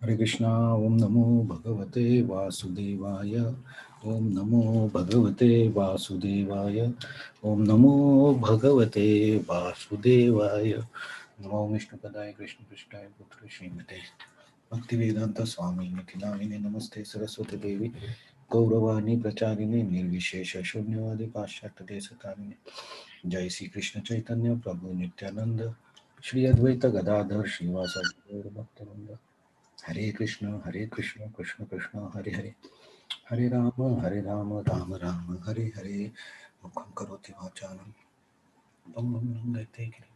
Hare Krishna, Om Namo Bhagavate Vasudevaya, Om Namo Bhagavate Vasudevaya, Om Namo Bhagavate Vasudevaya, Namo Vishnu Padaya Krishna Prishthaya Putra Srimate Bhaktivedanta Swami Niti Namine Namaste Saraswati Devi Gauravani Pracharine Nirvishesha Shunyavadi Pashyata Desatarine Jai Sri Krishna Chaitanya Prabhu Nityananda Shri Advaita Gadadhar Srivasa Bhaktananda Hare Krishna, Krishna Krishna, Hare Hare, Hare Rama, Rama Rama, Hare Hare, Mukham Karoti Vacharam, Bam Gayate Giri,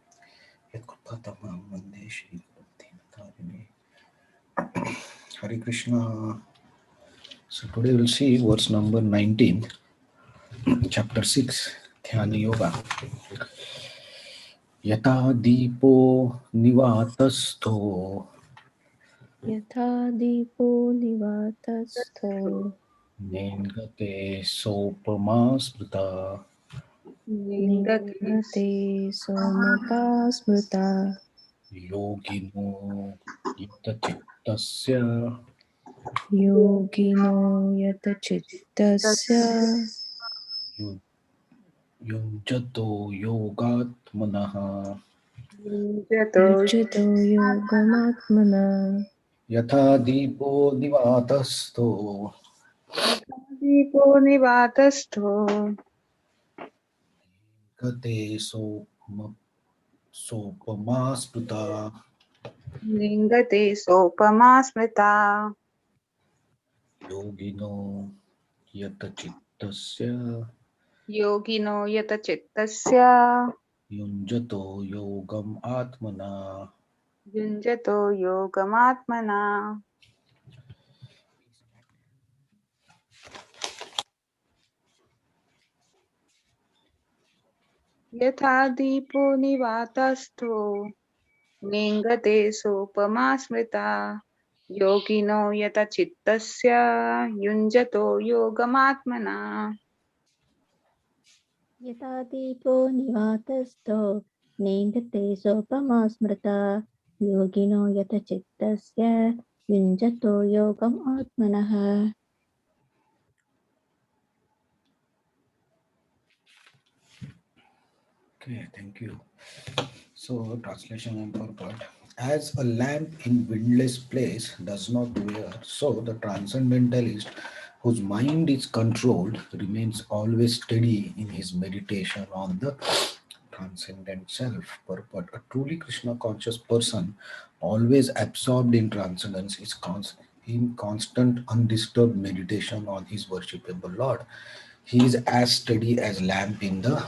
Yatkupatam Mande Shri Bhakti Hare Krishna. So today we'll see verse number 19, chapter 6, Dhyana Yoga. Yata Deepo Nivatastho यथा दीपो निवातस्थो Nengate Sopama Smrita निगते सोमपा स्मृता Yogino Yitachitasya योगिनो यतचित्तस्य Yu- Yunjato Yogatmanaha युज्यतो योगमात्मना Yatha Deepo Nivatasto यथा दीपो निवातस्थो Kate Sopama लिङ्गते सोपमा स्मृता Yogino Yatachitasya योगिनो यतचित्तस्य Yunjato Yogam Atmana. युञ्जतो योगमात्मना यथा दीपो निवातस्थो लिङ्गते सोपमा स्मृता योगिनो यतचित्तस्य युञ्जतो योगमात्मना यथा दीपो निवातस्थो नेङ्गते सोपमा स्मृता योगिनो यतचित्तस्य युञ्जतो योगम् आत्मनः. Okay, thank you. So, translation and purport. As a lamp in windless place does not wear, so the transcendentalist whose mind is controlled remains always steady in his meditation on the transcendent self. Purport. A truly Krishna conscious person, always absorbed in transcendence, is in constant undisturbed meditation on his worshipable Lord. He is as steady as lamp in the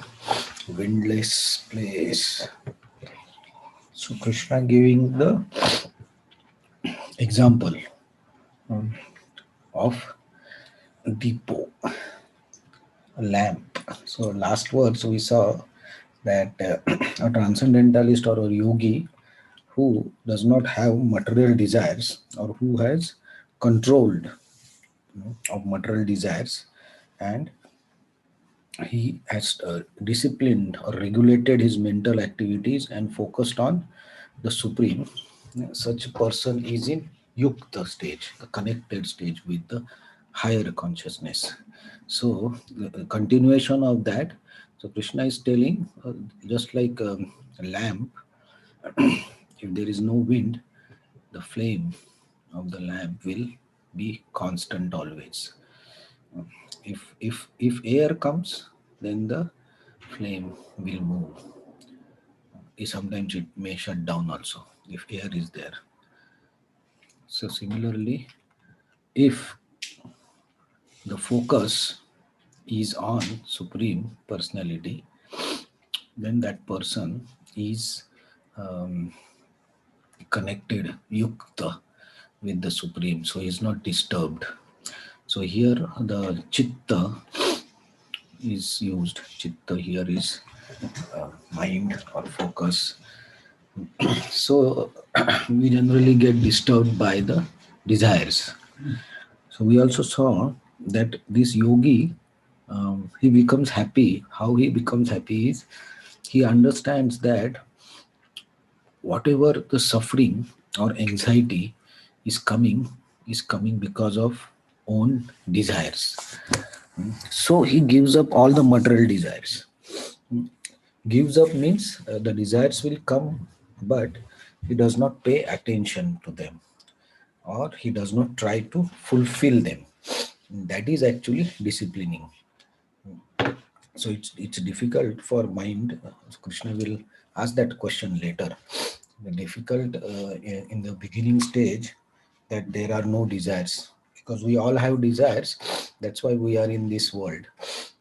windless place. So Krishna giving the example um, of Deepo, a lamp. So last words we saw that a transcendentalist or a yogi who does not have material desires or who has controlled of material desires, and he has disciplined or regulated his mental activities and focused on the supreme. Such a person is in yukta stage, the connected stage with the higher consciousness. So the continuation of that, so Krishna is telling, just like a lamp, if there is no wind, the flame of the lamp will be constant always. If air comes, then the flame will move. Sometimes it may shut down also if air is there. So similarly, if the focus is on supreme personality, then that person is um, connected yukta with the supreme, so he is not disturbed. So here the chitta is used. Chitta here is mind or focus. So we generally get disturbed by the desires. So we also saw that this yogi, he becomes happy. How he becomes happy is he understands that whatever the suffering or anxiety is coming because of own desires. So he gives up all the material desires. Gives up means the desires will come, but he does not pay attention to them, or he does not try to fulfill them. That is actually disciplining. So it's difficult for mind. Krishna will ask that question later. The difficult in the beginning stage, that there are no desires, because we all have desires. That's why we are in this world.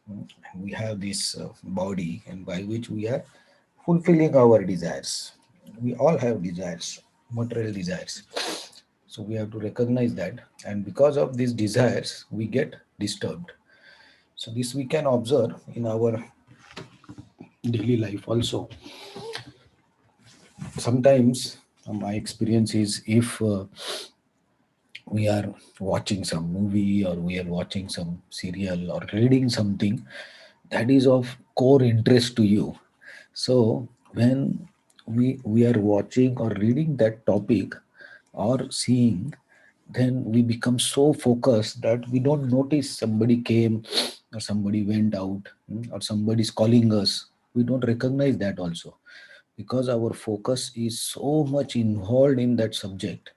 And we have this body, and by which we are fulfilling our desires. We all have desires, material desires. So we have to recognize that, and because of these desires we get disturbed. So this we can observe in our daily life also. Sometimes my experience is, if we are watching some movie, or we are watching some serial, or reading something that is of core interest to you, so when we are watching or reading that topic or seeing, then we become so focused that we don't notice somebody came, or somebody went out, or somebody is calling us. We don't recognize that also, because our focus is so much involved in that subject,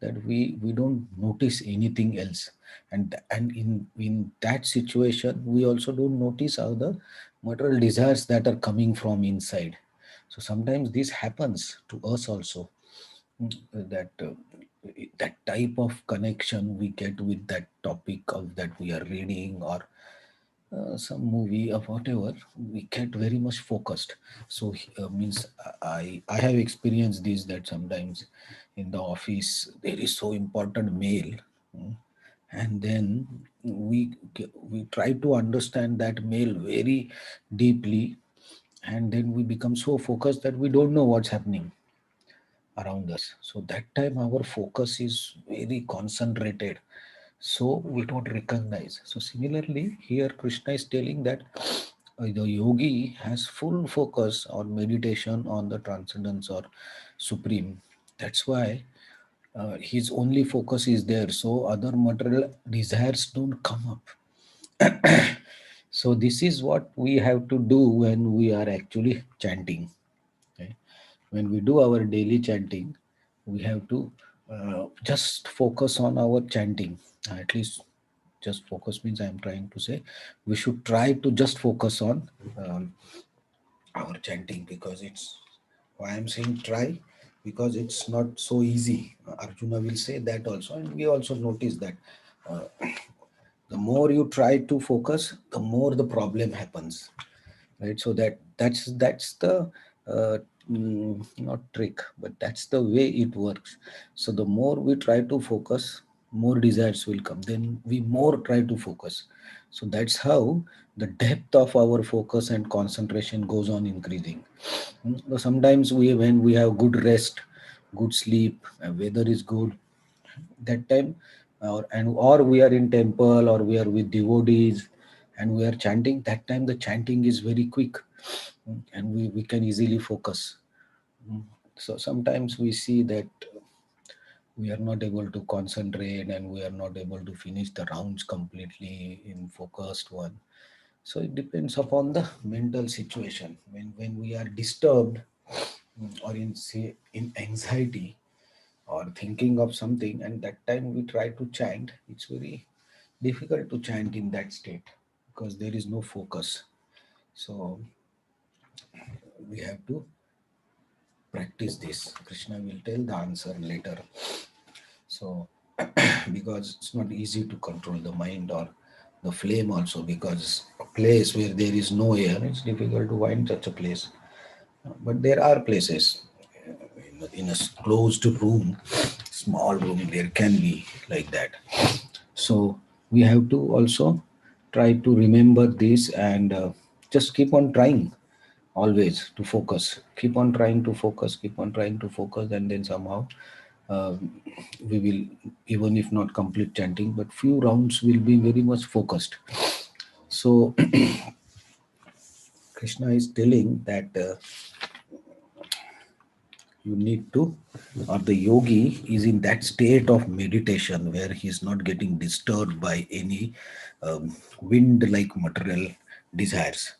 that we don't notice anything else. And in that situation, we also don't notice how the material desires that are coming from inside. So sometimes this happens to us also. That that type of connection we get with that topic of that we are reading, or some movie or whatever, we get very much focused. So means I have experienced this, that sometimes in the office there is so important mail, and then we try to understand that mail very deeply, and then we become so focused that we don't know what's happening around us. So that time our focus is very concentrated, so we don't recognize. So similarly here Krishna is telling that the yogi has full focus on meditation on the transcendence or supreme. That's why his only focus is there, so other material desires don't come up. So this is what we have to do when we are actually chanting. Okay? When we do our daily chanting, we have to just focus on our chanting. At least just focus means I am trying to say we should try to just focus on our chanting, because it's why I'm saying try, because it's not so easy. Arjuna will say that also, and we also notice that uh, the more you try to focus, the more the problem happens, right? So that's the uh, not trick, but that's the way it works. So the more we try to focus, more desires will come, then we more try to focus. So that's how the depth of our focus and concentration goes on increasing. So sometimes when we have good rest, good sleep, weather is good, that time, or we are in temple, or we are with devotees and we are chanting, that time the chanting is very quick, and we can easily focus. So sometimes we see that we are not able to concentrate, and we are not able to finish the rounds completely in focused one. So it depends upon the mental situation. When we are disturbed, or in say in anxiety, or thinking of something, and that time we try to chant, it's very difficult to chant in that state, because there is no focus. So we have to practice this. Krishna will tell the answer later. So because it's not easy to control the mind or the flame also, because a place where there is no air, it's difficult to find such a place. But there are places in a closed room, small room, there can be like that. So we have to also try to remember this, and just keep on trying always to focus. Keep on trying to focus, keep on trying to focus, and then somehow uh, we will, even if not complete chanting, but few rounds will be very much focused. So Krishna is telling that You need to, or the yogi is in that state of meditation where he is not getting disturbed by any wind like material desires.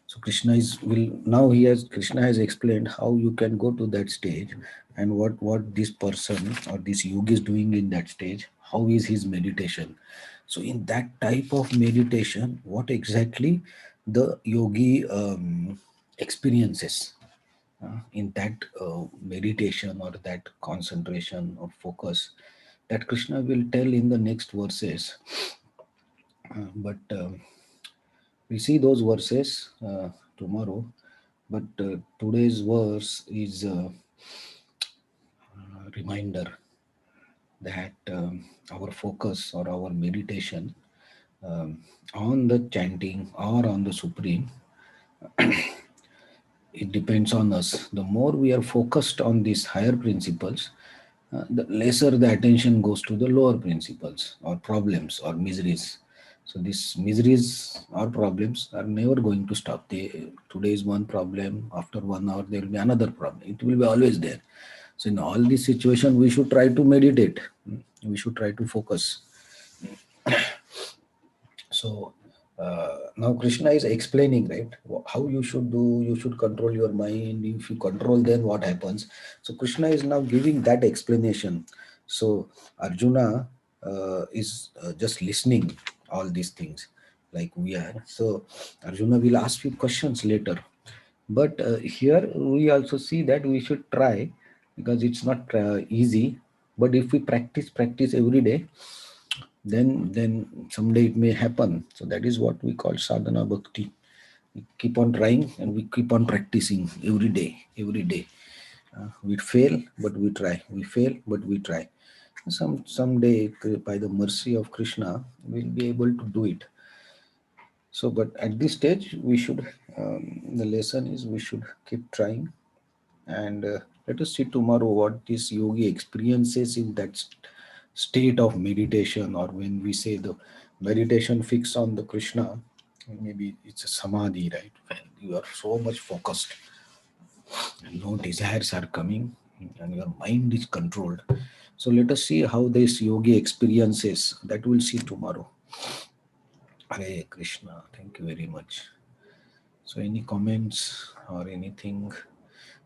So Krishna is will now he has Krishna has explained how you can go to that stage, and what this person or this yogi is doing in that stage, how is his meditation. So in that type of meditation, what exactly the yogi experiences in that meditation or that concentration or focus, that Krishna will tell in the next verses. But we see those verses tomorrow. But today's verse is a reminder that our focus or our meditation on the chanting or on the Supreme, it depends on us. The more we are focused on these higher principles, the lesser the attention goes to the lower principles or problems or miseries. So these miseries or problems are never going to stop. Today is one problem, after 1 hour there will be another problem. It will be always there. So in all these situations, we should try to meditate. We should try to focus. So now Krishna is explaining, right, how you should do. You should control your mind. If you control, then what happens? So Krishna is now giving that explanation. So Arjuna is just listening all these things like we are. So Arjuna will ask you questions later. But here we also see that we should try, because it's not easy. But if we practice every day, then someday it may happen. So that is what we call sadhana bhakti. We keep on trying and we keep on practicing every day. We fail, but we try. We fail, but we try. Someday, by the mercy of Krishna, we'll be able to do it. So, but at this stage, we should. The lesson is we should keep trying, and let us see tomorrow what this yogi experiences in that state of meditation, or when we say the meditation fix on the Krishna, maybe it's a samadhi, right? When you are so much focused and no desires are coming and your mind is controlled. So let us see how this yogi experiences. That we'll see tomorrow. Hare Krishna. Thank you very much. So any comments or anything,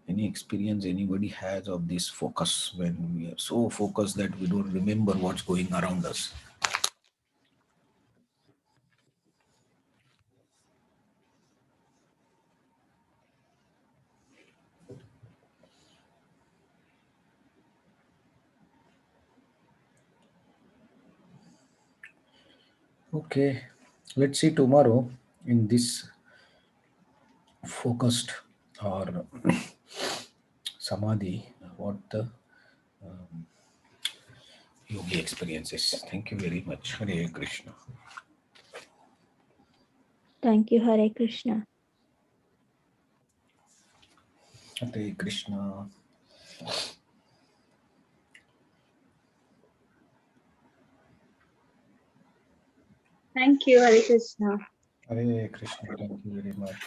any experience anybody has of this focus, when we are so focused that we don't remember what's going around us? Okay, let's see tomorrow in this focused or samadhi what the yogi experiences. Thank you very much. Hare Krishna. Thank you, Hare Krishna. Hare Krishna. Thank you, Hare Krishna. Hare Krishna. Thank you very much.